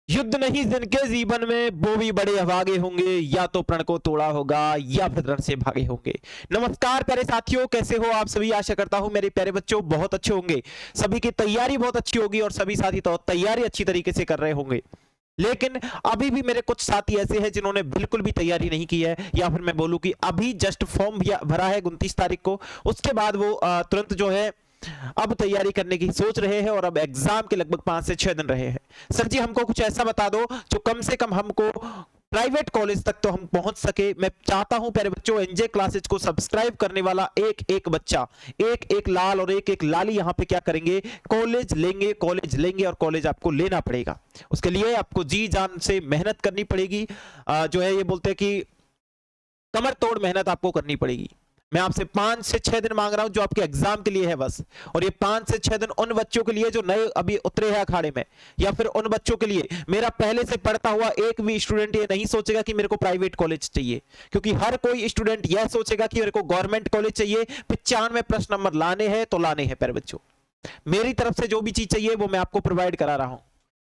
युद्ध नहीं जिनके जीवन में वो भी बड़े अभागे होंगे, या तो प्रण को तोड़ा होगा या फिर रण से भागे होंगे। नमस्कार प्यारे साथियों, कैसे हो आप सभी। आशा करता हूं मेरे प्यारे बच्चों बहुत अच्छे होंगे, सभी की तैयारी बहुत अच्छी होगी और सभी साथी तो तैयारी अच्छी तरीके से कर रहे होंगे। लेकिन अभी भी मेरे कुछ साथी ऐसे हैं जिन्होंने बिल्कुल भी तैयारी नहीं की है, या फिर मैं बोलूं कि अभी जस्ट फॉर्म भरा है 29 तारीख को, उसके बाद वो तुरंत जो है अब तैयारी करने की सोच रहे हैं और अब एग्जाम के लगभग 5 से 6 दिन रहे हैं। सर जी हमको कुछ ऐसा बता दो जो कम से कम हमको प्राइवेट कॉलेज तक तो हम पहुंच सके। मैं चाहता हूं प्यारे बच्चों एनजे क्लासेज को सब्सक्राइब करने वाला एक एक बच्चा, एक एक लाल और एक एक लाली यहां पे क्या करेंगे, कॉलेज लेंगे और कॉलेज आपको लेना पड़ेगा। उसके लिए आपको जी जान से मेहनत करनी पड़ेगी। जो है ये बोलते हैं कि कमर तोड़ मेहनत आपको करनी पड़ेगी। मैं आपसे 5 से 6 दिन मांग रहा हूं जो आपके एग्जाम के लिए है बस। और ये 5 से 6 दिन उन बच्चों के लिए जो नए अभी उतरे हैं अखाड़े में, या फिर उन बच्चों के लिए मेरा पहले से पढ़ता हुआ एक भी स्टूडेंट ये नहीं सोचेगा कि मेरे को प्राइवेट कॉलेज चाहिए, क्योंकि हर कोई स्टूडेंट यह सोचेगा कि मेरे को गवर्नमेंट कॉलेज चाहिए। 95 प्रश्न नंबर लाने हैं तो लाने हैं प्यारे बच्चों। मेरी तरफ से जो भी चीज चाहिए वो मैं आपको प्रोवाइड करा रहा हूं,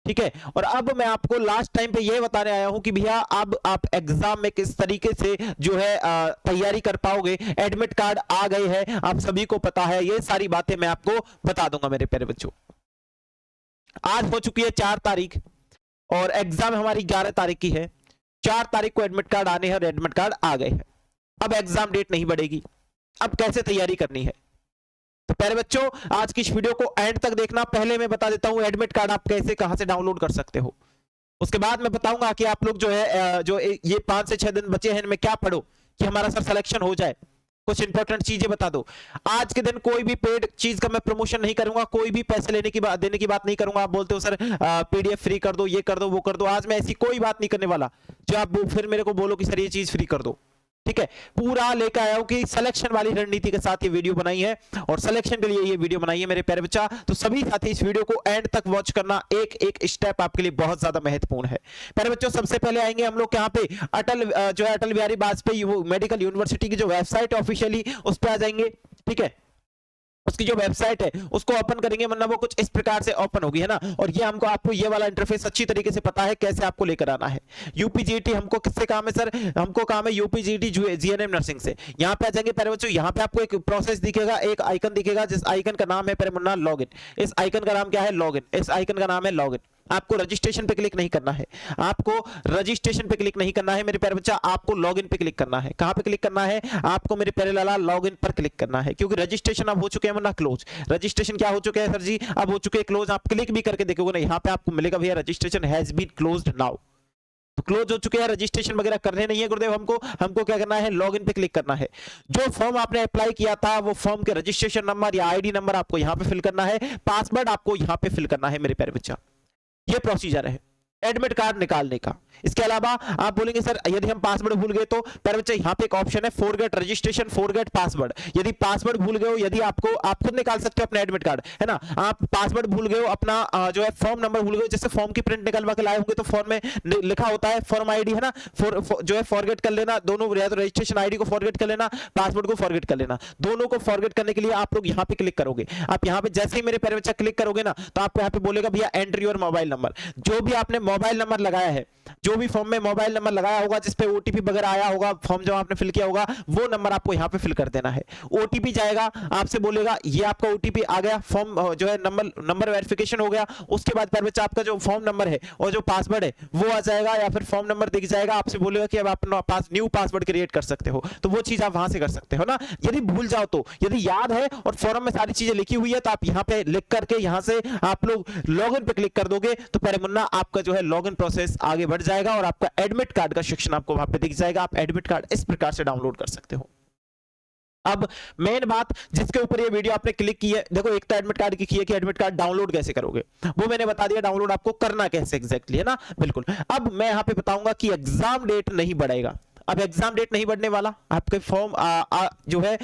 ठीक है। और अब मैं आपको लास्ट टाइम पे ये बताने आया हूं कि भैया अब आप एग्जाम में किस तरीके से जो है तैयारी कर पाओगे। एडमिट कार्ड आ गए हैं, आप सभी को पता है, ये सारी बातें मैं आपको बता दूंगा मेरे प्यारे बच्चों। आज हो चुकी है 4 तारीख और एग्जाम हमारी 11 तारीख की है। 4 तारीख को एडमिट कार्ड आने हैं और एडमिट कार्ड आ गए हैं। अब एग्जाम डेट नहीं बढ़ेगी, अब कैसे तैयारी करनी है। तो प्यारे बच्चों आज की इस वीडियो को एंड तक देखना। पहले मैं बता देता हूं एडमिट कार्ड आप कैसे कहां से डाउनलोड कर सकते हो। उसके बाद मैं बताऊंगा कि आप लोग जो है जो ये 5 से 6 दिन बचे हैं इनमें क्या पढ़ो कि हमारा सर सिलेक्शन हो जाए। कुछ इंपॉर्टेंट चीजें बता दो। आज के दिन कोई भी पेड चीज का मैं प्रमोशन नहीं करूंगा, कोई भी पैसे लेने की बात देने की बात नहीं करूंगा। आप बोलते हो सर पीडीएफ फ्री कर दो, ये कर दो, वो कर दो। आज मैं ऐसी कोई बात नहीं करने वाला जो आप फिर मेरे को बोलो कि सर ये चीज फ्री कर दो, ठीक है। पूरा लेकर आया हूं कि सिलेक्शन वाली रणनीति के साथ ये वीडियो बनाई है और सिलेक्शन के लिए ये वीडियो बनाई है मेरे प्यारे बच्चा। तो सभी साथी इस वीडियो को एंड तक वॉच करना, एक एक स्टेप आपके लिए बहुत ज्यादा महत्वपूर्ण है। प्यारे बच्चों सबसे पहले आएंगे हम लोग यहाँ पे जो है अटल बिहारी वाजपेयी मेडिकल यूनिवर्सिटी की जो वेबसाइट है ऑफिशियली उस पर आ जाएंगे, ठीक है। उसकी जो वेबसाइट है उसको ओपन करेंगे, मतलब वो कुछ इस प्रकार से ओपन होगी, है ना। और ये हमको आपको ये वाला इंटरफेस अच्छी तरीके से पता है कैसे आपको लेकर आना है। यूपीजीटी हमको किससे काम है सर, हमको काम है यूपीजीटी जीएनएम नर्सिंग से। यहाँ पे आ जाएंगे प्यारे बच्चों, यहाँ पे आपको एक प्रोसेस दिखेगा, एक आइकन दिखेगा जिस आइकन का नाम है प्यारे मुन्ना लॉगिन। इस आइकन का नाम क्या है, लॉगिन। इस आइकन का नाम है लॉगिन। आपको रजिस्ट्रेशन पे क्लिक नहीं करना है, आपको रजिस्ट्रेशन पे क्लिक नहीं करना है मेरे प्यारे बच्चा, आपको लॉगिन पे क्लिक करना है। कहां पे क्लिक करना है, आपको मेरे प्यारे लाला लॉगिन पर क्लिक करना है, क्योंकि रजिस्ट्रेशन अब हो चुके हैं वरना क्लोज। रजिस्ट्रेशन क्या हो चुके हैं सर जी, अब हो चुके हैं क्लोज। आप क्लिक भी करके देखोगे ना, यहाँ पे आपको मिलेगा भैया registration has been closed now. तो क्लोज हो चुके हैं, रजिस्ट्रेशन वगैरह करने नहीं है गुरुदेव हमको क्या करना है, लॉगिन पे क्लिक करना है। जो फॉर्म आपने अप्लाई किया था वो फॉर्म के रजिस्ट्रेशन नंबर या आईडी नंबर आपको यहां पे फिल करना है, पासवर्ड आपको यहां पे फिल करना है मेरे प्यारे बच्चा। ये प्रोसीजर है एडमिट कार्ड निकालने का। इसके अलावा आप बोलेंगे सर यदि हम पासवर्ड भूल गए तो प्यारे बच्चे यहाँ पे एक ऑप्शन है फॉरगेट रजिस्ट्रेशन, फॉरगेट पासवर्ड। यदि पासवर्ड भूल गए हो, यदि आपको आप खुद निकाल सकते हो अपना एडमिट कार्ड, है ना। आप पासवर्ड भूल गए हो, अपना जो है फॉर्म नंबर भूल गए हो, जैसे फॉर्म की प्रिंट निकलवा के लाए होंगे तो फॉर्म में लिखा होता है फॉर्म आईडी, है ना। जो है फॉरगेट कर लेना दोनों, या तो रजिस्ट्रेशन आईडी को फॉरगेट कर लेना, पासवर्ड को फॉरगेट कर लेना। दोनों को फॉरगेट करने के लिए आप लोग यहाँ पे क्लिक करोगे। आप यहाँ पे जैसे ही मेरे प्यारे बच्चा क्लिक करोगे ना तो आपको यहाँ पे बोलेगा भैया एंटर योर मोबाइल नंबर। जो भी आपने मोबाइल नंबर लगाया है, जो भी फॉर्म में मोबाइल नंबर लगाया होगा जिसपे ओटीपी वगैरह आया होगा, फॉर्म जब आपने फिल किया होगा वो नंबर आपको यहां पे फिल कर देना है। ओटीपी जाएगा, आपसे बोलेगा ये आपका ओटीपी आ गया, फॉर्म जो है नंबर वेरिफिकेशन हो गया। उसके बाद प्यारे बच्चा आपका जो फॉर्म नंबर है और जो पासवर्ड है वो आ जाएगा, या फिर फॉर्म नंबर दिख जाएगा। आपसे बोलेगा कि अब आप न्यू पासवर्ड क्रिएट कर सकते हो, तो वो चीज आप वहां से कर सकते हो ना। यदि भूल जाओ तो, यदि याद है और फॉर्म में सारी चीजें लिखी हुई है तो आप यहाँ पे लिख करके यहाँ से आप लोग लॉगिन पे क्लिक कर दोगे तो प्यारे मुन्ना आपका जो है लॉगिन प्रोसेस आगे बढ़ जाएगा और आपका एडमिट कार्ड का सेक्शन आपको वहां पे दिख जाएगा। आप एडमिट कार्ड इस प्रकार से डाउनलोड कर सकते हो। अब मेन बात जिसके ऊपर ये वीडियो आपने क्लिक की है, देखो एक तो एडमिट कार्ड की है कि एडमिट कार्ड डाउनलोड कैसे करोगे, वो मैंने बता दिया डाउनलोड आपको करना कैसे एग्जैक्टली, है ना। बिल्कुल। अब मैं यहां पे बताऊंगा कि एग्जाम डेट नहीं बढ़ेगा। अब एग्जाम डेट नहीं बढ़ने वाला, आपके फॉर्म जो है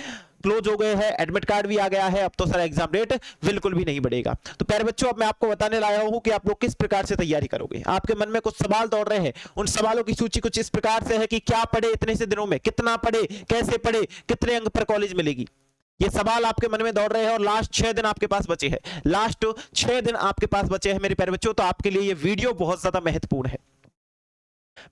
क्लोज हो गए हैं, एडमिट कार्ड भी आ गया है, अब तो सर एग्जाम डेट बिल्कुल भी नहीं बढ़ेगा। तो प्यारे बच्चों अब मैं आपको बताने लाया हूं कि आप लोग किस प्रकार से तैयारी करोगे। आपके मन में कुछ सवाल दौड़ रहे हैं, उन सवालों की सूची कुछ इस प्रकार से है कि क्या पढ़े इतने से दिनों में, कितना पढ़े, कैसे पढ़े, कितने अंक पर कॉलेज मिलेगी। ये सवाल आपके मन में दौड़ रहे हैं और लास्ट 6 दिन आपके पास बचे हैं, लास्ट 6 दिन आपके पास बचे हैं मेरे प्यारे बच्चों। तो आपके लिए ये वीडियो बहुत ज्यादा महत्वपूर्ण है।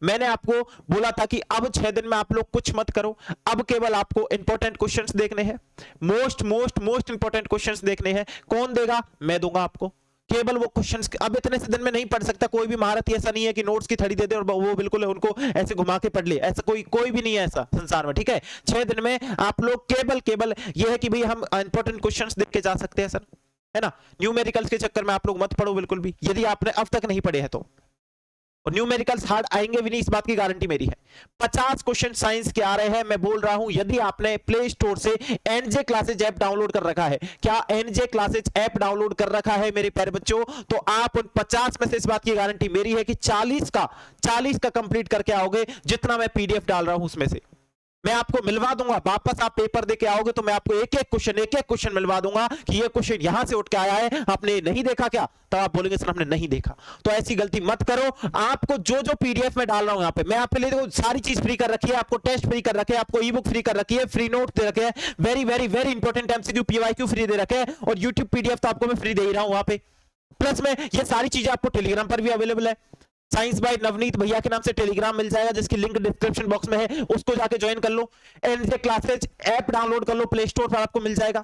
मैंने आपको बोला था कि अब 6 दिन में आप लोग कुछ मत करो, अब केवल आपको इंपॉर्टेंट क्वेश्चंस देखने हैं, मोस्ट इंपॉर्टेंट क्वेश्चंस देखने हैं। कौन देगा? मैं दूंगा आपको केवल वो क्वेश्चंस। अब इतने से दिन में नहीं पढ़ सकता कोई भी महारथी, ऐसा नहीं है कि नोट्स की थड़ी दे दे और वो बिल्कुल उनको ऐसे घुमा के पढ़ ले, ऐसा कोई भी नहीं है ऐसा संसार में, ठीक है। 6 दिन में आप लोग केवल ये है कि भाई हम इंपॉर्टेंट क्वेश्चंस देख के जा सकते हैं सर, है ना। न्यूमेरिकल्स के चक्कर में आप लोग मत पढ़ो बिल्कुल भी, यदि आपने अब तक नहीं पढ़े हैं तो। और न्यूमेरिकल्स हार्ड आएंगे भी नहीं, इस बात की गारंटी मेरी है। 50 क्वेश्चन साइंस के आ रहे हैं। मैं बोल रहा हूं यदि आपने प्ले स्टोर से एनजे क्लासेज ऐप डाउनलोड कर रखा है, क्या एनजे क्लासेज ऐप डाउनलोड कर रखा है मेरे प्यारे बच्चों, तो आप उन 50 में से इस बात की गारंटी मेरी है कि 40 का कंप्लीट करके आओगे, जितना मैं पीडीएफ डाल रहा हूं उसमें से। मैं आपको मिलवा दूंगा, वापस आप पेपर देके आओगे तो मैं आपको एक एक क्वेश्चन मिलवा दूंगा कि ये क्वेश्चन यहां से उठ के आया है, आपने नहीं देखा क्या? तब आप बोलेंगे सर हमने नहीं देखा। तो ऐसी गलती मत करो। आपको जो पीडीएफ में डाल रहा हूं यहां पे, मैं आपके लिए देखो सारी चीज फ्री कर रखी है, आपको टेस्ट फ्री कर रखे हैं, आपको ई बुक फ्री कर रखी है, फ्री नोट दे रखे हैं, very important MCQ PYQ free दे रखे हैं, और यूट्यूब पीडीएफ तो आपको मैं फ्री दे ही रहा हूं वहां पे। प्लस में ये सारी चीजें आपको टेलीग्राम पर भी अवेलेबल है। साइंस बाय नवनीत भैया के नाम से टेलीग्राम मिल जाएगा, जिसकी लिंक डिस्क्रिप्शन बॉक्स में है, उसको जाके ज्वाइन कर लो। एनजे क्लासेज ऐप डाउनलोड कर लो, प्ले स्टोर पर आपको मिल जाएगा।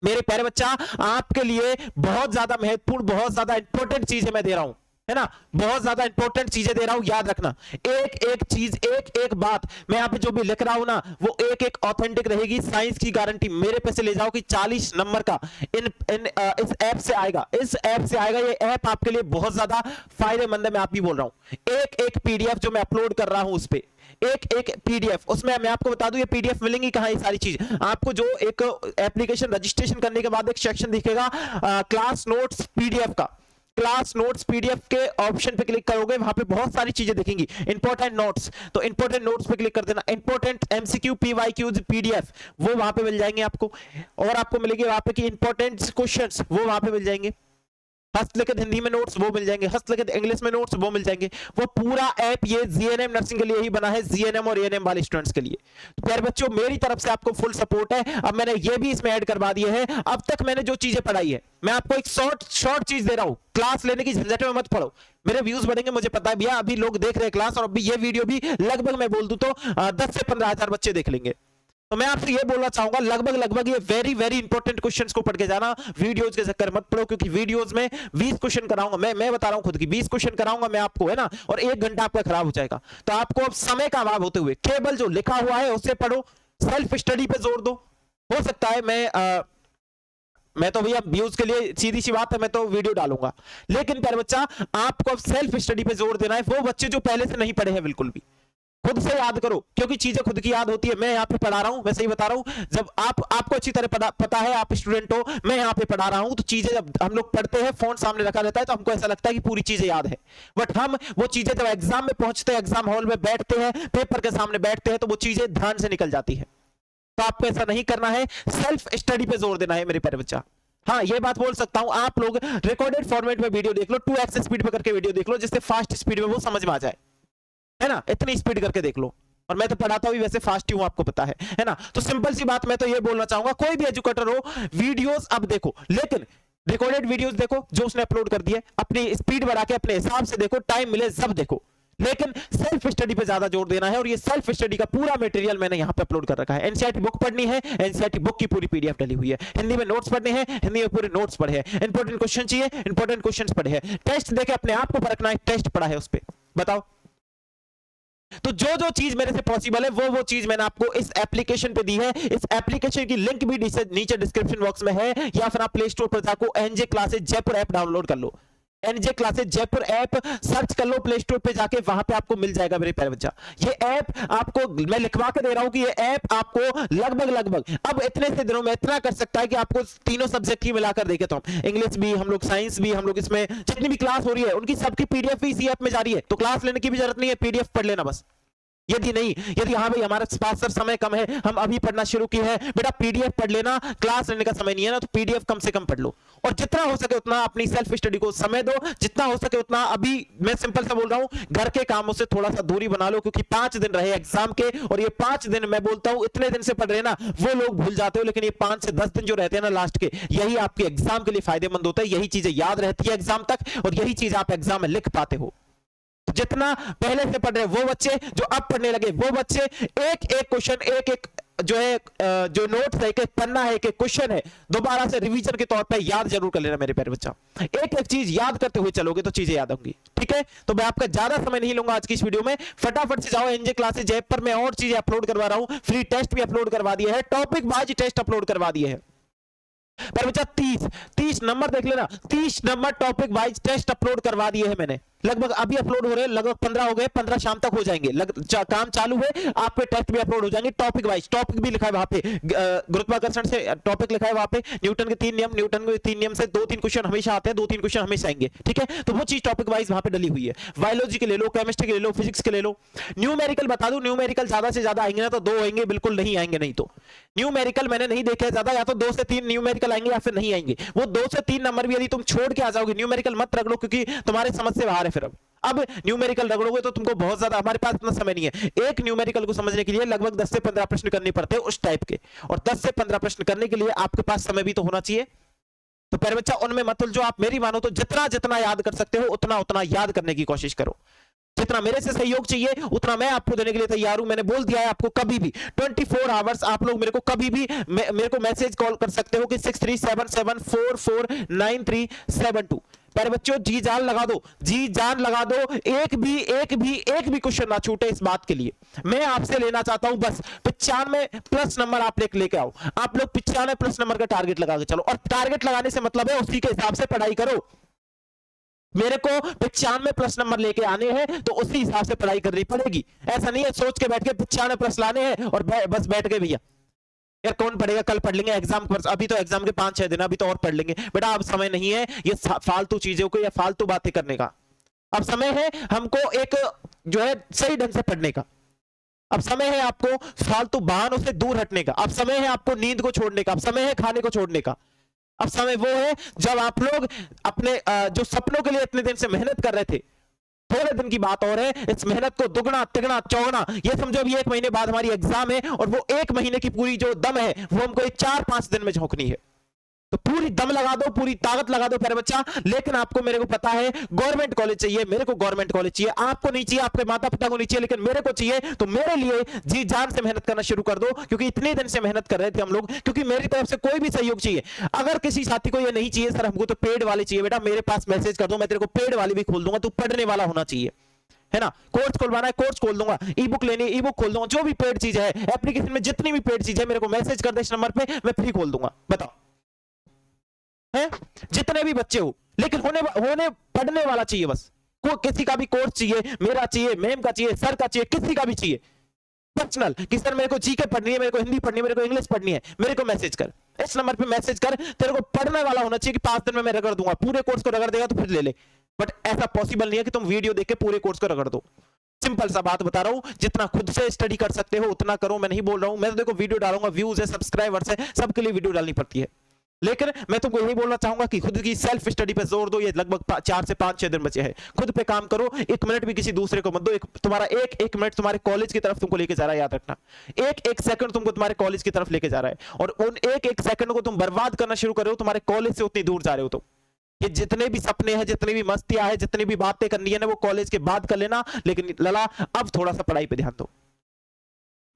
मेरे प्यारे बच्चा, आपके लिए बहुत ज्यादा महत्वपूर्ण, बहुत ज्यादा इंपॉर्टेंट चीजें मैं दे रहा हूं, है ना, बहुत ज्यादा इंपॉर्टेंट चीजें दे रहा हूं, याद रखना। एक चीज, एक बात मैं यहां पे जो भी लिख रहा हूं ना, वो एक ऑथेंटिक रहेगी। साइंस की गारंटी मेरे पे से ले जाओ कि 40 नंबर का इस ऐप से आएगा, इस ऐप से आएगा। ये ऐप आपके लिए बहुत ज्यादा फायदेमंद है, मैं आप भी बोल रहा हूं। एक पीडीएफ जो मैं अपलोड कर रहा हूं उस पे, एक पीडीएफ, उसमें मैं आपको बता दूं ये पीडीएफ मिलेंगी कहां, ये सारी चीज आपको। जो एक एप्लीकेशन रजिस्ट्रेशन करने के बाद एक सेक्शन दिखेगा क्लास नोट्स पीडीएफ का, क्लास नोट्स पीडीएफ के ऑप्शन पे क्लिक करोगे, वहां पे बहुत सारी चीजें दिखेंगी। इंपॉर्टेंट नोट्स, तो इंपॉर्टेंट नोट्स पे क्लिक कर देना। इंपॉर्टेंट एमसीक्यू पीवाईक्यूज पीडीएफ वो वहां पे मिल जाएंगे आपको, और आपको मिलेगी वहां पे कि इंपॉर्टेंट क्वेश्चंस वो वहां पे मिल जाएंगे। हस्तलिखित हिंदी में नोट्स वो मिल जाएंगे, हस्तलिखित इंग्लिश में नोट्स वो मिल जाएंगे। वो पूरा ऐप ये जीएनएम नर्सिंग के लिए ही बना है, जीएनएम और एएनएम वाले स्टूडेंट्स के लिए। तो प्यारे बच्चों, मेरी तरफ से आपको फुल सपोर्ट है। अब मैंने ये भी इसमें ऐड करवा दिए है, अब तक मैंने जो चीजें पढ़ाई है, मैं आपको एक शॉर्ट चीज दे रहा हूं। क्लास लेने की झंझट में मत पढ़ो, मेरे व्यूज बढ़ेंगे मुझे पता है भैया, अभी लोग देख रहे हैं क्लास, और अभी ये वीडियो भी लगभग मैं बोल दूं तो 10 से 15 हजार बच्चे देख लेंगे। तो मैं आपसे ये बोलना चाहूंगा, लगभग ये वेरी इंपॉर्टेंट क्वेश्चंस को पढ़ के जाना, वीडियोस के चक्कर मत पढ़ो, क्योंकि वीडियोस में 20 क्वेश्चन कराऊंगा मैं बता रहा हूं खुद की 20 क्वेश्चन कराऊंगा मैं आपको, है ना, और 1 घंटा आपका खराब हो जाएगा। तो आपको अब समय का अभाव होते हुए केवल जो लिखा हुआ है उससे पढ़ो, सेल्फ स्टडी पे जोर दो। हो सकता है मैं तो भैया व्यूज के लिए, सीधी सी बात है, मैं तो वीडियो डालूंगा, लेकिन प्यारे बच्चा आपको अब सेल्फ स्टडी पे जोर देना है। वो बच्चे जो पहले से नहीं पढ़े हैं बिल्कुल भी, खुद से याद करो, क्योंकि चीजें खुद की याद होती है। मैं यहाँ पे पढ़ा रहा हूँ, मैं सही बता रहा हूँ, जब आपको अच्छी तरह पता है, आप स्टूडेंट हो, मैं यहाँ पे पढ़ा रहा हूँ, तो चीजें जब हम लोग पढ़ते हैं, फोन सामने रखा रहता है, तो हमको ऐसा लगता है कि पूरी चीजें याद है। बट हम वो चीजें जब एग्जाम में पहुंचते हैं, एग्जाम हॉल में बैठते हैं, पेपर के सामने बैठते हैं, तो वो चीजें ध्यान से निकल जाती है। तो आपको ऐसा नहीं करना है, सेल्फ स्टडी पे जोर देना है मेरे प्यारे बच्चा। हाँ, ये बात बोल सकता हूं, आप लोग रिकॉर्डेड फॉर्मेट में वीडियो देख लो, 2x स्पीड पे करके वीडियो देख लो, जिससे फास्ट स्पीड में वो समझ में आ जाए, है ना, इतनी स्पीड करके देख लो। और मैं तो पढ़ाता भी वैसे फास्ट ही हूं, आपको पता है ना। तो सिंपल सी बात मैं तो ये बोलना चाहूंगा, कोई भी एजुकेटर हो, वीडियोस अब देखो, लेकिन रिकॉर्डेड वीडियोस देखो जो उसने अपलोड कर दिए, अपनी स्पीड बढ़ा के अपने हिसाब से देखो, टाइम मिले सब देखो, लेकिन सेल्फ स्टडी पे ज्यादा जोर देना है। और ये सेल्फ स्टडी का पूरा मटेरियल मैंने यहां पे अपलोड कर रखा है। एनसीईआरटी बुक पढ़नी है, एनसीईआरटी बुक की पूरी पीडीएफ डली हुई है। हिंदी में नोट्स पढ़ने हैं, हिंदी में पूरे नोट्स पढ़े हैं। इंपॉर्टेंट क्वेश्चन चाहिए, इंपॉर्टेंट क्वेश्चंस पढ़े हैं। टेस्ट देके अपने आप को परखना है, टेस्ट पढ़ा है उस पे, बताओ। तो जो चीज मेरे से पॉसिबल है वो चीज मैंने आपको इस एप्लीकेशन पे दी है। इस एप्लीकेशन की लिंक भी नीचे डिस्क्रिप्शन बॉक्स में है, या फिर आप प्ले स्टोर पर जाकर NJ classes Jaipur app download कर लो। NJ classes Jaipur app search कर लो प्ले स्टोर पे जाके, वहां पे आपको मिल जाएगा मेरे प्यारे बच्चा। ये ऐप आपको मैं लिखवा के दे रहा हूं कि ये ऐप आपको लगभग अब इतने से दिनों में इतना कर सकता है कि आपको तीनों सब्जेक्ट ही मिलाकर देखे, तो हम इंग्लिश भी, हम लोग साइंस भी, हम लोग इसमें जितनी भी क्लास हो रही है उनकी सबकी पीडीएफ भी इसी ऐप में जा रही है। तो क्लास लेने की भी जरूरत नहीं है, पीडीएफ पढ़ लेना बस। यदि नहीं, यदि हाँ भाई हमारे पास सर समय कम है, हम अभी पढ़ना शुरू किए हैं, बेटा पीडीएफ पढ़ लेना, क्लास लेने का समय नहीं है ना, तो पीडीएफ कम से कम पढ़ लो और जितना हो सके उतना अपनी सेल्फ स्टडी को समय दो, जितना हो सके उतना। अभी मैं सिंपल सा बोल रहा हूं, घर के कामों से थोड़ा सा दूरी बना लो, क्योंकि 5 दिन रहे एग्जाम के, और ये 5 दिन मैं बोलता हूं इतने दिन से पढ़ रहे ना, वो लोग भूल जाते हो, लेकिन ये 5 से 10 दिन जो रहते हैं ना लास्ट के, यही आपके एग्जाम के लिए फायदेमंद होता है, यही चीजें याद रहती है एग्जाम तक, और यही चीज आप एग्जाम में लिख पाते हो। जितना पहले से पढ़ रहे वो बच्चे, जो अब पढ़ने लगे वो बच्चे, एक एक क्वेश्चन, एक एक जो है जो नोट्स है, एक एक पन्ना है, एक एक क्वेश्चन है, दोबारा से रिवीजन के तौर पे याद जरूर कर लेना मेरे प्यारे बच्चा। एक एक चीज याद करते हुए चलोगे तो चीजें याद होंगी, ठीक है। तो मैं आपका ज्यादा समय नहीं लूंगा आज की इस वीडियो में, फटाफट से जाओ एनजे क्लासेज ऐप पर, मैं और चीजें अपलोड करवा रहा हूं, फ्री टेस्ट भी अपलोड करवा दिए हैं, टॉपिक वाइज टेस्ट अपलोड करवा दिए हैं। पर बच्चा 30 नंबर देख लेना, 30 number topic wise test upload करवा दिए हैं मैंने, लगभग अभी अपलोड हो रहे हैं, लगभग 15 हो गए, 15 शाम तक हो जाएंगे, काम चालू है, आपके टेस्ट भी अपलोड हो जाएंगे टॉपिक वाइज। टॉपिक भी लिखा है वहां पे, गुरुत्वाकर्षण से टॉपिक लिखा है वहां पे, न्यूटन के 3 नियम, न्यूटन के 3 नियम से 2-3 क्वेश्चन हमेशा आते हैं, 2-3 क्वेश्चन हमेशा आएंगे, ठीक है। तो वो चीज टॉपिक वाइज वहां पे डली हुई है। बायोलॉजी के ले लो, केमिस्ट्री के ले लो, फिजिक्स के ले लो। न्यूमेरिकल बता दो, न्यूमेरिकल ज्यादा से ज्यादा आएंगे ना तो 2 आएंगे, बिल्कुल नहीं आएंगे नहीं तो। न्यूमेरिकल मैंने नहीं देखे ज्यादा, या तो 2 से 3 न्यूमेरिकल आएंगे या फिर नहीं आएंगे। वो 2 से 3 नंबर भी यदि तुम छोड़ के आ जाओगे, न्यूमेरिकल मत रख लो, क्योंकि तुम्हारे समझ से बाहर है फिर। अब न्यूमेरिकल रगड़ोगे तो तुमको बहुत ज्यादा, हमारे पास इतना समय नहीं है, एक न्यूमेरिकल को समझने के लिए लगभग 10 से 15 प्रश्न करने पड़ते हैं उस टाइप के, और 10 से 15 प्रश्न करने के लिए आपके पास समय भी तो होना चाहिए। तो प्यारे बच्चा उनमें मत उलझो, आप मेरी मानो तो जितना जितना याद कर सकते हो उतना उतना याद करने की कोशिश करो। जितना मेरे से सहयोग चाहिए उतना मैं आपको देने के लिए तैयार हूं। मैंने बोल दिया है आपको, कभी भी 24 आवर्स आप लोग मेरे को कभी भी मेरे को मैसेज कॉल कर सकते हो कि 6377449372। प्यारे बच्चों जी जान लगा दो, जी जान लगा दो, एक भी क्वेश्चन ना छूटे इस बात के लिए मैं आपसे लेना चाहता हूं। बस 95 प्लस नंबर आप लेके आओ, आप लोग 95 प्लस नंबर का टारगेट लगा के चलो, और टारगेट लगाने से मतलब है उसी के हिसाब से पढ़ाई करो। मेरे को 95 प्लस नंबर लेके आने हैं तो उसी हिसाब से पढ़ाई करनी पड़ेगी। ऐसा नहीं है सोच के बैठ के 95 प्लस लाने हैं और बस बैठ गए भैया यार कौन पढ़ेगा, कल पढ़ लेंगे एग्जाम पर, अभी तो एग्जाम के 5-6 दिन, अभी तो और पढ़ लेंगे। बेटा अब समय नहीं है ये फालतू चीजों को या फालतू बातें करने का, अब समय है हमको एक जो है सही ढंग से पढ़ने का, अब समय है आपको फालतू बहानों से दूर हटने का, अब समय है आपको नींद को छोड़ने का, अब समय है खाने को छोड़ने का। अब समय वो है जब आप लोग अपने जो सपनों के लिए इतने दिन से मेहनत कर रहे थे, थोड़े दिन की बात और है, इस मेहनत को दुगना तिगना चौगना, ये समझो अभी 1 महीने बाद हमारी एग्जाम है, और वो 1 महीने की पूरी जो दम है वो हमको 4-5 दिन में झोंकनी है। तो पूरी दम लगा दो, पूरी ताकत लगा दो प्यारे बच्चा। लेकिन आपको, मेरे को पता है गवर्नमेंट कॉलेज चाहिए, मेरे को गवर्नमेंट कॉलेज चाहिए, आपको नहीं चाहिए, आपके माता पिता को नहीं चाहिए, लेकिन मेरे को चाहिए। तो मेरे लिए जी जान से मेहनत करना शुरू कर दो, क्योंकि इतने दिन से मेहनत कर रहे थे हम लोग, क्योंकि मेरी तरफ से कोई भी सहयोग चाहिए। अगर किसी साथी को ये नहीं चाहिए सर हमको तो पेड वाले चाहिए, बेटा मेरे पास मैसेज कर दो, मैं तेरे को पेड वाली भी खोल दूंगा, तू पढ़ने वाला होना चाहिए, है ना। कोर्स खुलवाना है कोर्स खोल दूंगा, ई बुक लेनी है ई बुक खोल दूंगा, जो भी पेड चीज है एप्लीकेशन में जितनी भी पेड चीज है मेरे को मैसेज कर दे इस नंबर पे, मैं फ्री खोल दूंगा। बताओ है जितने भी बच्चे हो, लेकिन होने पढ़ने वाला चाहिए बस। किसी का भी कोर्स चाहिए, मेरा चाहिए, मैम का चाहिए, सर का चाहिए, किसी का भी चाहिए पर्सनल, कि सर मेरे को जीके पढ़नी है, मेरे को हिंदी पढ़नी है, मेरे को इंग्लिश पढ़नी है, मेरे को मैसेज कर, इस नंबर पे मैसेज कर। तेरे को पढ़ने वाला होना चाहिए कि 5 दिन में मैं रगड़ दूंगा, पूरे कोर्स को रगड़ देगा तो फिर ले ले, बट ऐसा पॉसिबल नहीं है कि तुम वीडियो देख के पूरे कोर्स को रगड़ दो। सिंपल सा बात बता रहा हूं, जितना खुद से स्टडी कर सकते हो उतना करो। मैं नहीं बोल रहा हूं, मैं तो देखो वीडियो डालूंगा, व्यूज है, सब्सक्राइबर्स है, सबके लिए वीडियो डालनी पड़ती है, लेकिन मैं तुमको यही बोलना चाहूंगा कि खुद की सेल्फ स्टडी पे जोर दो। ये लगभग 4 से 5-6 दिन बचे हैं, खुद पे काम करो। 1 मिनट भी किसी दूसरे को मत दो। तुम्हारा एक मिनट तुम्हारे कॉलेज की तरफ तुमको लेके जा रहा है, याद रखना। एक सेकंड तुमको तुम्हारे कॉलेज की तरफ लेके जा रहा है, और उन एक सेकंड को तुम बर्बाद करना शुरू कर रहे हो, तुम्हारे कॉलेज से उतनी दूर जा रहे हो। तो ये जितने भी सपने हैं, जितनी भी मस्तियां हैं, जितनी भी बातें करनी है ना, वो कॉलेज के बाद कर लेना, लेकिन लला अब थोड़ा सा पढ़ाई पे ध्यान दो।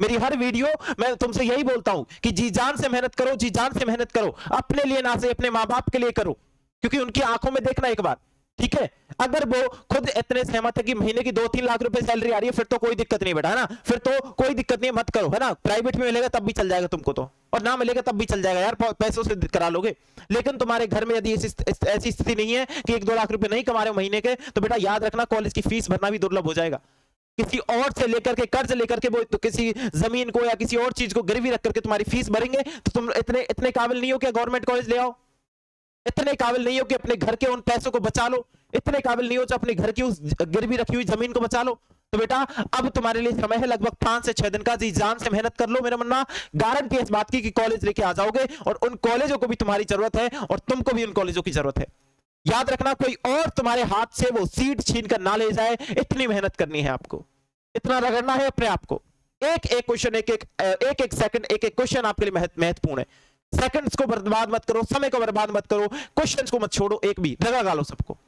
मेरी हर वीडियो मैं तुमसे यही बोलता हूं कि जी जान से मेहनत करो, जी जान से मेहनत करो, अपने लिए ना, से अपने माँ बाप के लिए करो, क्योंकि उनकी आंखों में देखना एक बार, ठीक है। अगर वो खुद इतने सहमत है कि महीने की 2-3 लाख रुपए सैलरी आ रही है, फिर तो कोई दिक्कत नहीं बेटा, है ना, फिर तो कोई दिक्कत नहीं है, मत करो, है ना। प्राइवेट में मिलेगा तब भी चल जाएगा तुमको तो, और ना मिलेगा तब भी चल जाएगा यार, पैसों से करा लोगे। लेकिन तुम्हारे घर में यदि ऐसी स्थिति नहीं है कि 1-2 लाख रुपए नहीं कमा रहे हो महीने के, तो बेटा याद रखना कॉलेज की फीस भरना भी दुर्लभ हो जाएगा। किसी और से लेकर के कर्ज लेकर के वो तो किसी जमीन को या किसी और चीज को गिरवी रख करके तुम्हारी फीस भरेंगे, तो तुम इतने काबिल नहीं हो कि गवर्नमेंट कॉलेज ले आओ, इतने काबिल नहीं हो कि अपने घर के उन पैसों को बचा लो, इतने काबिल नहीं हो तो अपने घर की उस गिरवी रखी हुई जमीन को बचा लो, तो बेटा अब तुम्हारे लिए समय है लगभग 5 से 6 दिन का। जी जान से मेहनत कर लो, मेरा मानना गारंटी है इस बात की कि कॉलेज लेके आ जाओगे, और उन कॉलेजों को भी तुम्हारी जरूरत है और तुमको भी उन कॉलेजों की जरूरत है। याद रखना, कोई और तुम्हारे हाथ से वो सीट छीन कर ना ले जाए, इतनी मेहनत करनी है आपको, इतना रगड़ना है अपने आप को। एक एक क्वेश्चन, एक एक सेकंड, एक एक क्वेश्चन आपके लिए महत्वपूर्ण है। सेकंड्स को बर्बाद मत करो, समय को बर्बाद मत करो, क्वेश्चंस को मत छोड़ो एक भी, लगा लो सबको।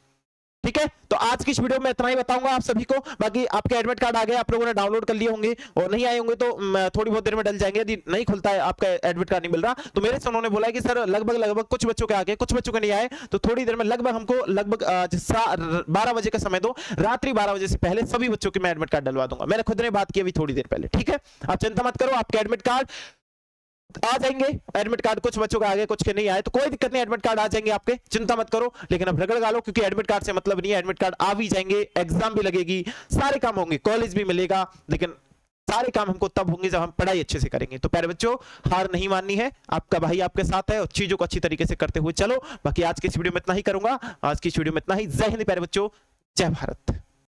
ठीक है, तो आज की इस वीडियो में इतना ही बताऊंगा आप सभी को। बाकी आपके एडमिट कार्ड आ गए, आप लोगों ने डाउनलोड कर लिए होंगे, और नहीं आए होंगे तो थोड़ी बहुत देर में डल जाएंगे। यदि नहीं खुलता है आपका एडमिट कार्ड नहीं मिल रहा, तो मेरे से उन्होंने बोला है कि सर लगभग कुछ बच्चों के आ गए, कुछ बच्चों के नहीं आए, तो थोड़ी देर में हमको 12 बजे का समय दो, रात्रि 12 बजे से पहले सभी बच्चों के मैं एडमिट कार्ड डलवा दूंगा। मैंने खुद ने बात की अभी थोड़ी देर पहले। ठीक है, आप चिंता मत करो, आपके एडमिट कार्ड आ जाएंगे। एडमिट कार्ड कुछ बच्चों का आ गए, कुछ के नहीं आए, तो कोई दिक्कत नहीं, एडमिट कार्ड आ जाएंगे आपके, चिंता मत करो। लेकिन अब रगड़ गालो, क्योंकि एडमिट कार्ड से मतलब नहीं है, एडमिट कार्ड आ भी जाएंगे, एग्जाम भी लगेगी, सारे काम होंगे, कॉलेज भी मिलेगा, लेकिन सारे काम हमको तब होंगे जब हम पढ़ाई अच्छे से करेंगे। तो प्यारे बच्चों, हार नहीं माननी है, आपका भाई आपके साथ है, और चीजों को अच्छी तरीके से करते हुए चलो। बाकी आज की इस वीडियो में इतना ही करूंगा, आज की इस वीडियो में इतना ही। जय हिंद प्यारे बच्चों, जय भारत।